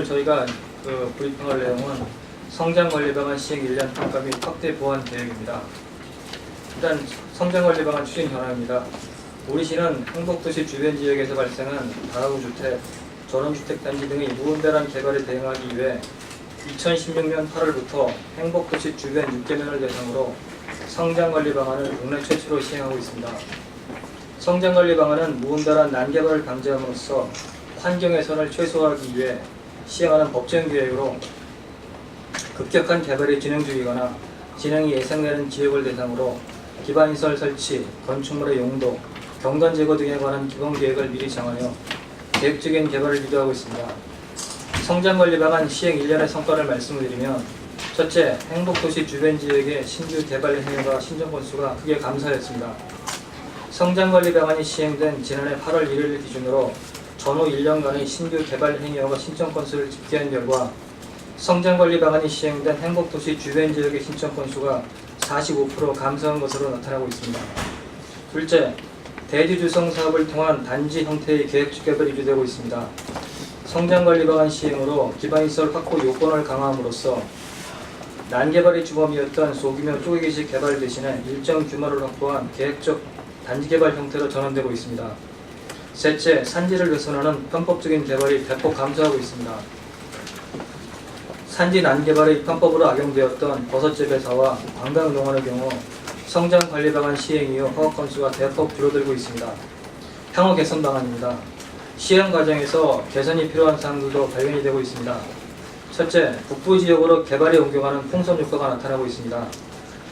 오늘 저희가 브리핑할 내용은 성장관리방안 시행 1년 평가 및 확대 보완 계획입니다. 일단 성장관리방안 추진 현황입니다. 우리 시는 행복도시 주변 지역에서 발생한 다가구주택, 전원주택단지 등의 무분별한 개발에 대응하기 위해 2016년 8월부터 행복도시 주변 6개면을 대상으로 성장관리방안을 국내 최초로 시행하고 있습니다. 성장관리방안은 무분별한 난개발을 방지함으로써 환경훼손을 최소화하기 위해 시행하는 법정 계획으로 급격한 개발이 진행 중이거나 진행이 예상되는 지역을 대상으로 기반시설 설치, 건축물의 용도, 경관 제거 등에 관한 기본 계획을 미리 정하여 계획적인 개발을 유도하고 있습니다. 성장관리방안 시행 1년의 성과를 말씀드리면, 첫째, 행복도시 주변 지역의 신규 개발 행위와 신청 건수가 크게 감소하였습니다. 성장관리방안이 시행된 지난해 8월 1일 기준으로 전후 1년간의 신규 개발 행위와 신청 건수를 집계한 결과 성장관리방안이 시행된 행복도시 주변 지역의 신청 건수가 45% 감소한 것으로 나타나고 있습니다. 둘째, 대지주성 사업을 통한 단지 형태의 계획적 개발이 유도되고 있습니다. 성장관리방안 시행으로 기반시설 확보 요건을 강화함으로써 난개발의 주범이었던 소규모 쪼개기식 개발 대신에 일정 규모를 확보한 계획적 단지개발 형태로 전환되고 있습니다. 셋째, 산지를 훼손하는 편법적인 개발이 대폭 감소하고 있습니다. 산지 난개발의 편법으로 악용되었던 버섯재배사와 관광농원의 경우 성장관리방안 시행 이후 허가 건수가 대폭 줄어들고 있습니다. 향후 개선 방안입니다. 시행 과정에서 개선이 필요한 사항들도 발견이 되고 있습니다. 첫째, 북부 지역으로 개발이 옮겨가는 풍선 효과가 나타나고 있습니다.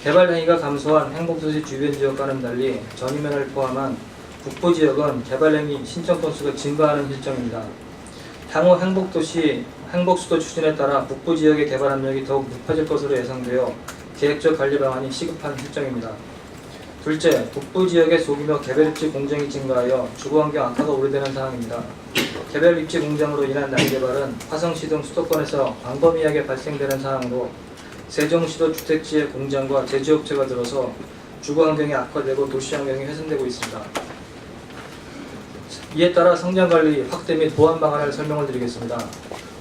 개발 행위가 감소한 행복도시 주변 지역과는 달리 전이면을 포함한 북부 지역은 개발 행위 신청 건수가 증가하는 실정입니다. 향후 행복수도 추진에 따라 북부 지역의 개발 압력이 더욱 높아질 것으로 예상되어 계획적 관리 방안이 시급한 실정입니다. 둘째, 북부 지역의 소규모 개별 입지 공정이 증가하여 주거환경 악화가 우려되는 상황입니다. 개별 입지 공정으로 인한 난개발은 화성시 등 수도권에서 광범위하게 발생되는 상황으로 세종시도 주택지의 공장과 제조업체가 들어서 주거환경이 악화되고 도시환경이 훼손되고 있습니다. 이에 따라 성장관리 확대 및 보완 방안을 설명을 드리겠습니다.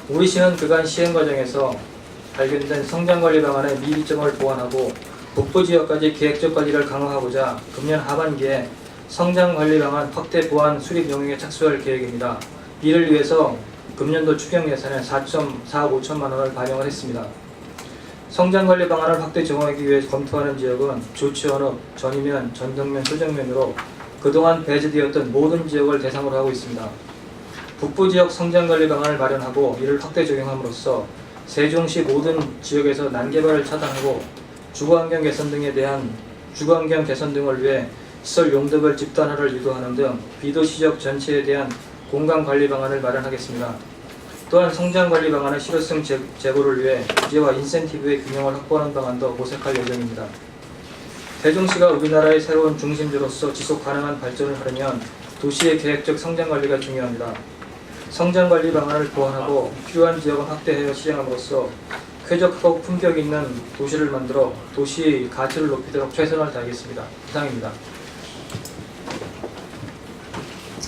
우리 시는 그간 시행 과정에서 발견된 성장관리 방안의 미비점을 보완하고 북부 지역까지 계획적 관리를 강화하고자 금년 하반기에 성장관리 방안 확대 보완 수립 용역에 착수할 계획입니다. 이를 위해서 금년도 추경 예산에 4.45천만 원을 반영을 했습니다. 성장관리 방안을 확대 적용하기 위해 검토하는 지역은 조치원읍, 전이면, 전등면, 소정면으로 그동안 배제되었던 모든 지역을 대상으로 하고 있습니다. 북부 지역 성장관리 방안을 마련하고 이를 확대 적용함으로써 세종시 모든 지역에서 난개발을 차단하고 주거환경 개선 등을 위해 시설 용도별 집단화를 유도하는 등 비도시 지역 전체에 대한 공간관리 방안을 마련하겠습니다. 또한 성장관리 방안의 실효성 제고를 위해 규제와 인센티브의 균형을 확보하는 방안도 모색할 예정입니다. 세종시가 우리나라의 새로운 중심지로서 지속 가능한 발전을 하려면 도시의 계획적 성장관리가 중요합니다. 성장관리 방안을 보완하고 필요한 지역은 확대하여 시행함으로써 쾌적하고 품격 있는 도시를 만들어 도시의 가치를 높이도록 최선을 다하겠습니다. 이상입니다.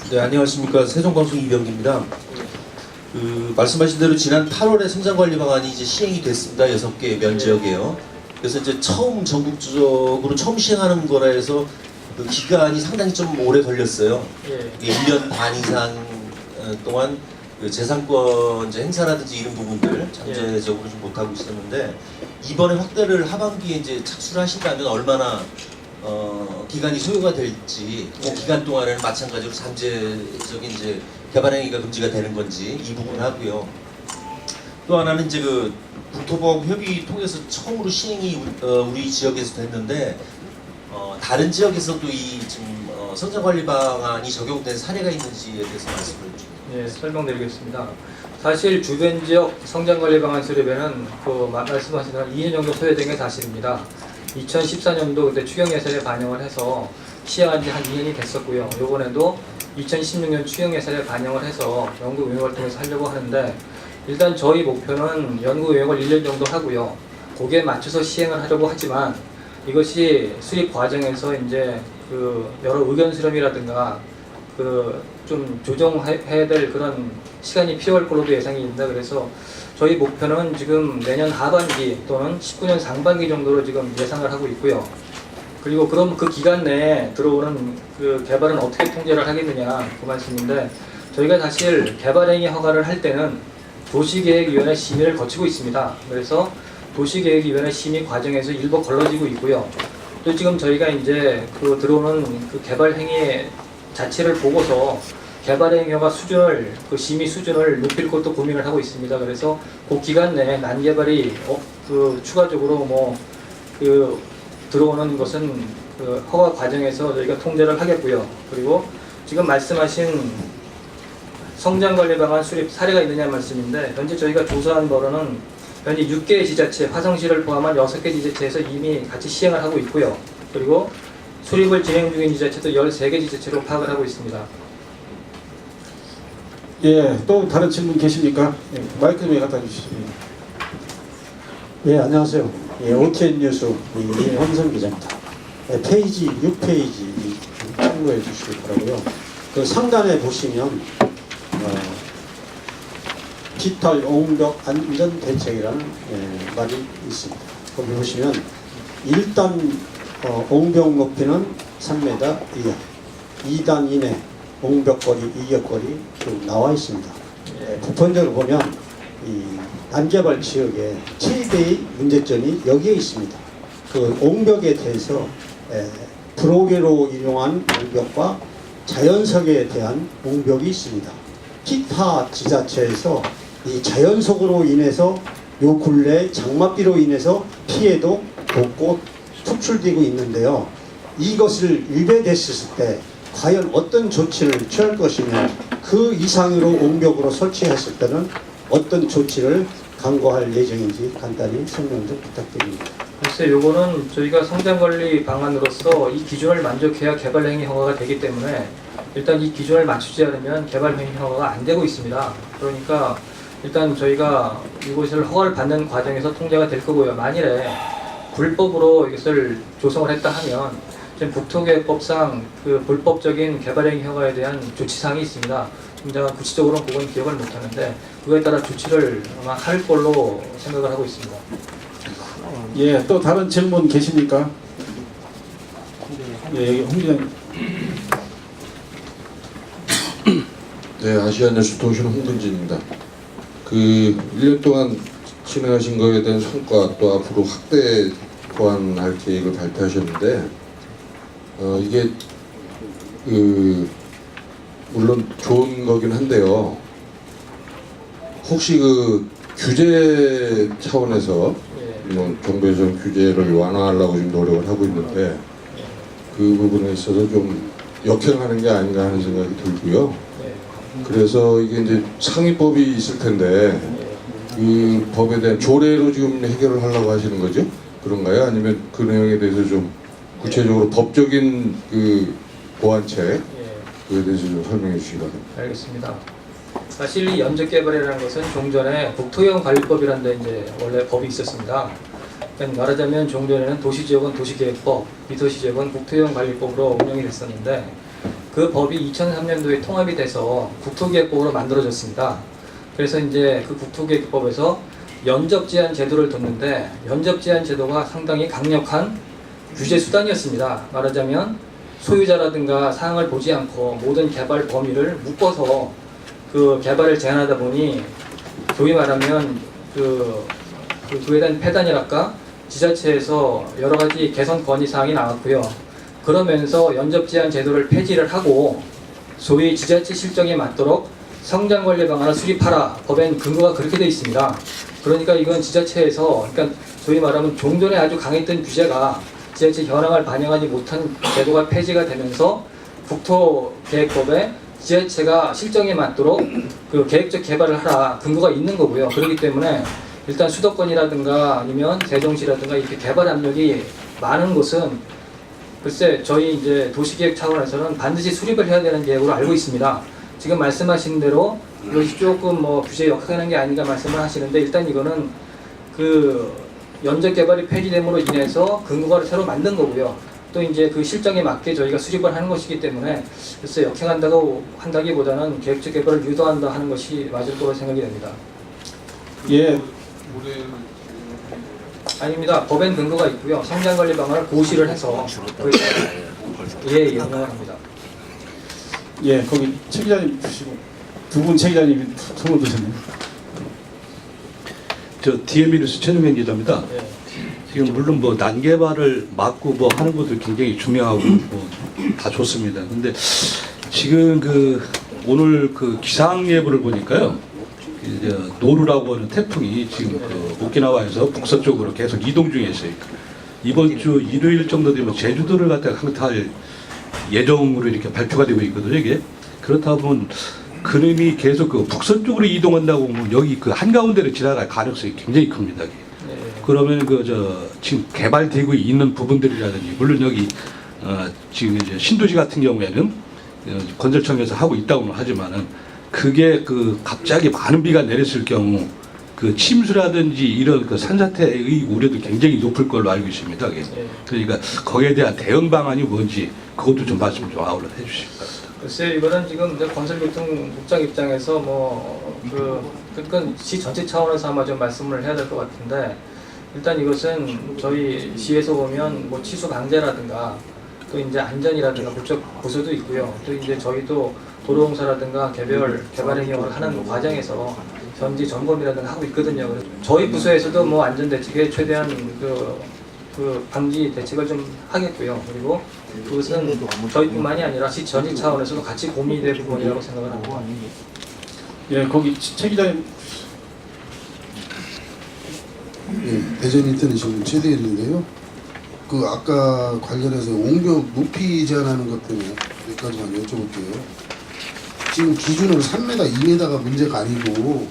네, 안녕하십니까. 세종광수 이병기입니다. 말씀하신 대로 지난 8월에 성장관리 방안이 이제 시행이 됐습니다. 6개 면지역에요. 그래서 이제 전국적으로 처음 시행하는 거라 해서 그 기간이 상당히 좀 오래 걸렸어요. 1년 반 이상 동안 그 재산권 이제 행사라든지 이런 부분들 잠재적으로 좀 못하고 있었는데, 이번에 확대를 하반기에 이제 착수를 하신다면 얼마나 기간이 소요가 될지, 그 기간 동안에는 마찬가지로 잠재적인 이제 개발 행위가 금지가 되는 건지 이 부분 하고요. 또 하나는 이제 그 국토보안부 협의 통해서 처음으로 시행이 우리 지역에서 됐는데, 다른 지역에서도 이 지금 성장관리 방안이 적용된 사례가 있는지에 대해서 말씀을 좀. 예, 설명드리겠습니다. 사실 주변 지역 성장관리 방안 수립에는 말씀하신 대로 2년 정도 소요된 게 사실입니다. 2014년도 그때 추경 예산에 반영을 해서 시행한 지 한 2년이 됐었고요. 이번에도 2016년 추경 예산에 반영을 해서 연구 용역을 통해서 하려고 하는데, 일단 저희 목표는 연구 용역을 1년 정도 하고요. 거기에 맞춰서 시행을 하려고 하지만 이것이 수립 과정에서 이제 여러 의견 수렴이라든가 좀 조정해야 될 그런 시간이 필요할 걸로도 예상이 됩니다. 그래서 저희 목표는 지금 내년 하반기 또는 19년 상반기 정도로 지금 예상을 하고 있고요. 그리고 그럼 그 기간 내에 들어오는 그 개발은 어떻게 통제를 하겠느냐 그 말씀인데, 저희가 사실 개발행위 허가를 할 때는 도시계획위원회 심의를 거치고 있습니다. 그래서 도시계획위원회 심의 과정에서 일부 걸러지고 있고요. 또 지금 저희가 이제 그 들어오는 그 개발행위 자체를 보고서 개발행위가 수준을, 그 심의 수준을 높일 것도 고민을 하고 있습니다. 그래서 그 기간 내에 난개발이 추가적으로 들어오는 것은 그 허가 과정에서 저희가 통제를 하겠고요. 그리고 지금 말씀하신 성장관리 방안 수립 사례가 있느냐 말씀인데, 현재 저희가 조사한 바로는 현재 6개 지자체, 화성시를 포함한 6개 지자체에서 이미 같이 시행을 하고 있고요. 그리고 수립을 진행 중인 지자체도 13개 지자체로 파악을 하고 있습니다. 예, 또 다른 질문 계십니까? 예, 마이크 좀 갖다 주시죠. 예, 안녕하세요. 예, OTN 뉴스 이현성 기자입니다. 예, 페이지 6페이지 참고해 주시기 바라고요. 그 상단에 보시면 디지털 옹벽 안전 대책이라는 말이 있습니다. 거기 보시면 1단 옹벽 높이는 3m 이하, 2단 이내 옹벽거리, 이격거리 쭉 나와 있습니다. 보편적으로 보면 이 난개발 지역의 최대의 문제점이 여기에 있습니다. 그 옹벽에 대해서 브로게로 이용한 옹벽과 자연석에 대한 옹벽이 있습니다. 기타 지자체에서 이 자연석으로 인해서 요 근래 장맛비로 인해서 피해도 곳곳 투출되고 있는데요. 이것을 위배됐을 때 과연 어떤 조치를 취할 것이며, 그 이상으로 옹벽으로 설치했을 때는 어떤 조치를 강구할 예정인지 간단히 설명 좀 부탁드립니다. 글쎄, 요거는 저희가 성장관리 방안으로서 이 기준을 만족해야 개발행위 허가가 되기 때문에 일단 이 기준을 맞추지 않으면 개발행위 허가가 안 되고 있습니다. 그러니까 일단 저희가 이곳을 허가를 받는 과정에서 통제가 될 거고요. 만일에 불법으로 이것을 조성을 했다 하면 지금 국토계획법상 그 불법적인 개발행위 허가에 대한 조치사항이 있습니다. 제가 구체적으로는 그건 기억을 못하는데 그거에 따라 조치를 아마 할 걸로 생각을 하고 있습니다. 예, 또 다른 질문 계십니까? 예, 여기 홍 기자님. 네, 아시아뉴스 통신 홍근진입니다. 그 1년 동안 진행하신 거에 대한 성과, 또 앞으로 확대 보완할 계획을 발표하셨는데, 이게 물론 좋은 거긴 한데요. 혹시 그 규제 차원에서 뭐 정부에서 규제를 완화하려고 지금 노력을 하고 있는데, 그 부분에 있어서 좀 역행하는 게 아닌가 하는 생각이 들고요. 그래서 이게 이제 상위법이 있을 텐데 그 법에 대한 조례로 지금 해결을 하려고 하시는 거죠? 그런가요? 아니면 그 내용에 대해서 좀 구체적으로 법적인 그 보완책 그에 대해서 좀 설명해 주시기 바랍니다. 알겠습니다. 사실 이 연적개발이라는 것은 종전에 국토형관리법이라는 데 이제 원래 법이 있었습니다. 그러니까 말하자면 종전에는 도시지역은 도시계획법, 비도시지역은 국토형관리법으로 운영이 됐었는데, 그 법이 2003년도에 통합이 돼서 국토계획법으로 만들어졌습니다. 그래서 이제 그 국토계획법에서 연접제한 제도를 뒀는데, 연접제한 제도가 상당히 강력한 규제 수단이었습니다. 말하자면 소유자라든가 사항을 보지 않고 모든 개발 범위를 묶어서 그 개발을 제한하다 보니, 소위 말하면 그에 대한 폐단이랄까, 지자체에서 여러 가지 개선 건의 사항이 나왔고요. 그러면서 연접제한 제도를 폐지를 하고 소위 지자체 실정에 맞도록 성장관리 방안을 수립하라. 법엔 근거가 그렇게 되어 있습니다. 그러니까 이건 지자체에서, 그러니까 소위 말하면 종전에 아주 강했던 규제가 지자체 현황을 반영하지 못한 제도가 폐지가 되면서 국토계획법에 지자체가 실정에 맞도록 그 계획적 개발을 하라 근거가 있는 거고요. 그렇기 때문에 일단 수도권이라든가 아니면 세종시라든가 이렇게 개발 압력이 많은 곳은 글쎄 저희 이제 도시계획 차원에서는 반드시 수립을 해야 되는 계획으로 알고 있습니다. 지금 말씀하신 대로 이것이 조금 뭐 규제 역행하는 게 아닌가 말씀을 하시는데, 일단 이거는 그 연적 개발이 폐지됨으로 인해서 근거를 새로 만든 거고요. 또 이제 그 실정에 맞게 저희가 수립을 하는 것이기 때문에 글쎄 한다기보다는 계획적 개발을 유도한다 하는 것이 맞을 거로 생각이 됩니다. 예, 아닙니다. 법엔 근거가 있고요. 성장관리 방안을 고시를 해서 예, 운영합니다. 예, 거기 최 기자님 주시고 두 분 최 기자님이 손을 드셨네요. 저 DMB 뉴스 최종현 기자입니다. 예. 지금 물론 뭐 난개발을 막고 뭐 하는 것도 굉장히 중요하고 뭐 다 좋습니다. 근데 지금 그 오늘 그 기상 예보를 보니까요. 이제 노루라고 하는 태풍이 지금 그 오키나와에서 북서쪽으로 계속 이동 중에 있어요. 이번 주 일요일 정도 되면 제주도를 갖다가 강타할 예정으로 이렇게 발표가 되고 있거든요. 이게 그렇다 보면 그림이 계속 그 북서쪽으로 이동한다고 보면 여기 그 한가운데로 지나갈 가능성이 굉장히 큽니다. 이게. 그러면 그 지금 개발되고 있는 부분들이라든지 물론 여기 지금 이제 신도시 같은 경우에는 건설청에서 하고 있다고는 하지만은 그게 그 갑자기 많은 비가 내렸을 경우 그 침수라든지 이런 그 산사태의 우려도 굉장히 높을 걸로 알고 있습니다. 그게. 그러니까 거기에 대한 대응 방안이 뭔지 그것도 좀 말씀 좀 아울러 해주시기 바랍니다. 글쎄 이거는 지금 이제 건설교통국장 입장에서 그건 시 전체 차원에서 아마 좀 말씀을 해야 될 것 같은데 일단 이것은 저희 시에서 보면 뭐 치수 방제라든가 또 이제 안전이라든가 법적 보수도 있고요. 또 이제 저희도 도로공사라든가 개발 행령을 하는 과정에서 현지 점검이라든가 하고 있거든요. 그래서 저희 부서에서도 뭐 안전 대책에 최대한 그 방지 대책을 좀 하겠고요. 그리고 그것은 저희뿐만이 아니라 시 전체 차원에서도 같이 고민이 될 부분이라고 생각을 합니다. 예, 거기 최 기자님. 예, 대전 인터넷 신문 최대일인데요. 그 아까 관련해서 옹벽 높이 제한하는 것 때문에 몇 가지만 여쭤볼게요. 지금 기준으로 3m, 2m가 문제가 아니고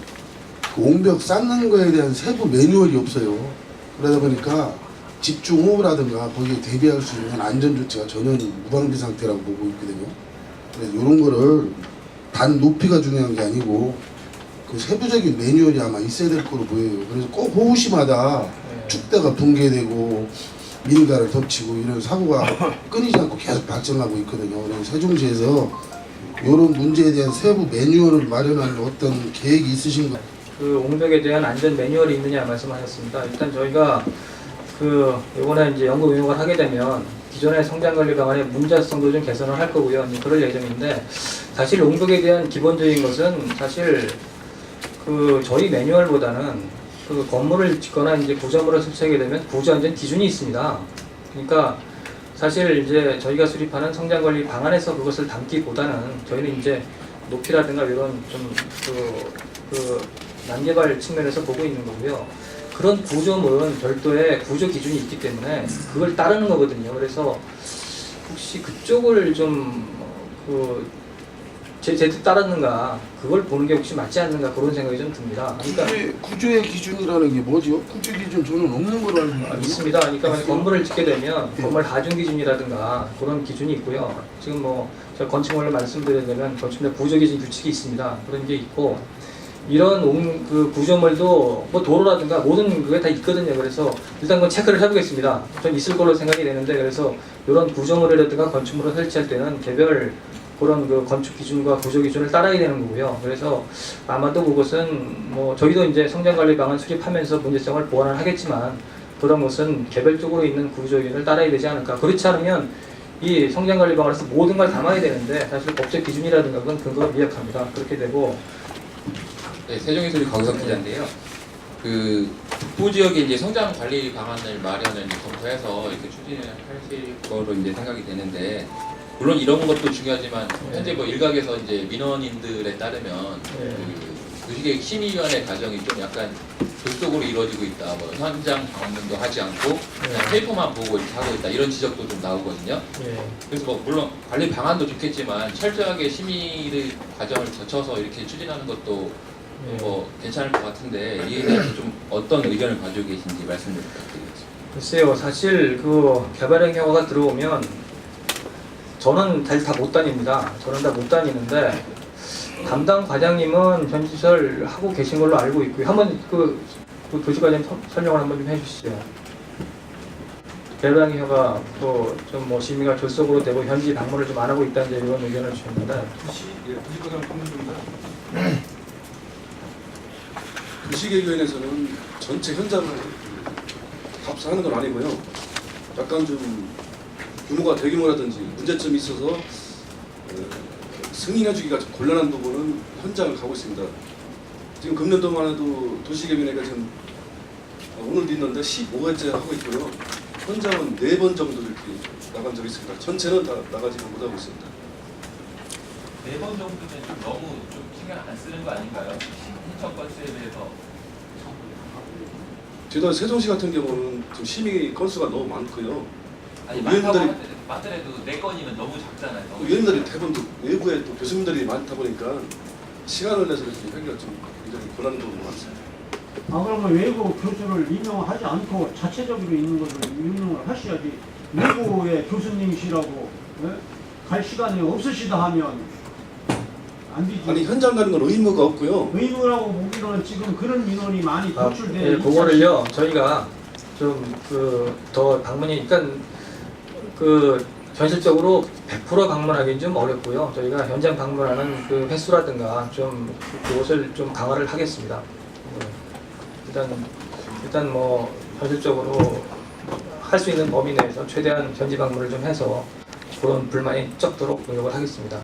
그 옹벽 쌓는 거에 대한 세부 매뉴얼이 없어요. 그러다 보니까 집중 호우라든가 거기에 대비할 수 있는 안전 조치가 전혀 무방비 상태라고 보고 있거든요. 그래서 이런 거를 단 높이가 중요한 게 아니고 그 세부적인 매뉴얼이 아마 있어야 될 거로 보여요. 그래서 꼭 호우시마다 축대가 붕괴되고 민가를 덮치고 이런 사고가 끊이지 않고 계속 발생하고 있거든요. 그래서 세종시에서 이런 문제에 대한 세부 매뉴얼을 마련하는 어떤 계획이 있으신가요? 그 옹벽에 대한 안전 매뉴얼이 있느냐 말씀하셨습니다. 일단 저희가 이번에 이제 연구 운용을 하게 되면 기존의 성장관리 방안의 문제성도 좀 개선을 할 거고요. 이제 그럴 예정인데 사실 옹벽에 대한 기본적인 것은 사실 저희 매뉴얼보다는 그 건물을 짓거나 이제 구조물을 설치하게 되면 구조안전 기준이 있습니다. 그러니까 사실 이제 저희가 수립하는 성장관리 방안에서 그것을 담기보다는 저희는 이제 높이라든가 이런 좀 난개발 측면에서 보고 있는 거고요. 그런 구조물은 별도의 구조 기준이 있기 때문에 그걸 따르는 거거든요. 그래서 혹시 그쪽을 좀 제 뜻 따랐는가 그걸 보는 게 혹시 맞지 않는가 그런 생각이 좀 듭니다. 그러니까 구조의 기준이라는 게 뭐죠? 구조 기준 저는 없는 걸로 알고 있거든요. 있습니다. 그러니까 만약 건물을 짓게 되면 건물 하중 기준이라든가 그런 기준이 있고요. 지금 뭐 제가 건축물을 말씀드리려면 건축물 구조 기준 규칙이 있습니다. 그런 게 있고 이런 그 구조물도 뭐 도로라든가 모든 그게 다 있거든요. 그래서 일단 그건 체크를 해보겠습니다. 좀 있을 걸로 생각이 되는데 그래서 이런 구조물이라든가 건축물을 설치할 때는 개별 그런 그 건축 기준과 구조 기준을 따라야 되는 거고요. 그래서 아마도 그것은 뭐 저희도 이제 성장관리 방안 수립하면서 문제성을 보완을 하겠지만 그런 것은 개별적으로 있는 구조 기준을 따라야 되지 않을까. 그렇지 않으면 이 성장관리 방안에서 모든 걸 담아야 되는데 사실 법적 기준이라든가 그건 근거가 미약합니다. 그렇게 되고 네, 세종시소리 강석 기자인데요. 그 북부 지역에 이제 성장 관리 방안을 마련을 이제 검토해서 이렇게 추진을 하실 거로 이제 생각이 되는데 물론 이런 것도 중요하지만 현재 뭐 일각에서 이제 민원인들에 따르면 그 도시계획 심의위원회 과정이 좀 약간 조직적으로 이루어지고 있다. 뭐 현장 방문도 하지 않고 그냥 페이퍼만 보고 이렇게 하고 있다. 이런 지적도 좀 나오거든요. 그래서 뭐 물론 관리 방안도 좋겠지만 철저하게 심의 과정을 거쳐서 이렇게 추진하는 것도 뭐 괜찮을 것 같은데 이에 대해서 좀 어떤 의견을 가지고 계신지 말씀 좀 부탁드리겠습니다. 글쎄요, 사실 그 개발행 경우가 들어오면 저는 다 못 다닙니다. 저는 다 못 다니는데 담당 과장님은 현지설 하고 계신 걸로 알고 있고요. 한번 그 교수과장 설명을 한번 좀 해주시죠. 배당협가 또 좀 뭐 시민과 결속으로 되고 현지 방문을 좀 안 하고 있다는 이제 이런 의견을 주셨는데 도시계획위원회에서는 전체 현장을 답사하는 건 아니고요. 약간 좀 규모가 대규모라든지 문제점이 있어서 승인해주기가 좀 곤란한 부분은 현장을 가고 있습니다. 지금 금년도만 해도 도시계획위원회가 지금 오늘도 있는데 15회째 하고 있고요. 현장은 4번 정도 이렇게 나간 적이 있습니다. 전체는 다 나가지 못하고 있습니다. 4번 정도면 좀 너무 좀 신경 안 쓰는 거 아닌가요? 신청 건수에 비해서. 제가 세종시 같은 경우는 지금 시민 건수가 너무 많고요. 아니 위원들이 많더라도 4건이면 너무 작잖아요. 위원들이 대부분 또 외부에 또 교수님들이 많다 보니까 시간을 내서 이렇게 하기가 좀 굉장히 곤란한 부분이 많습니다. 아 그러면 외부 교수를 임명하지 않고 자체적으로 있는 것을 임명을 하셔야지 외부의 교수님이시라고 예? 갈 시간이 없으시다 하면 안 되지. 아니 현장 가는 건 의무가 없고요. 의무라고 보기로는 지금 그런 민원이 많이 도출돼 예, 그거를요 저희가 좀 더 방문이 그러니까 현실적으로 100% 방문하기는 좀 어렵고요. 저희가 현장 방문하는 그 횟수라든가 좀 그것을 좀 강화를 하겠습니다. 일단 뭐 현실적으로 할 수 있는 범위 내에서 최대한 현지 방문을 좀 해서 그런 불만이 적도록 노력을 하겠습니다.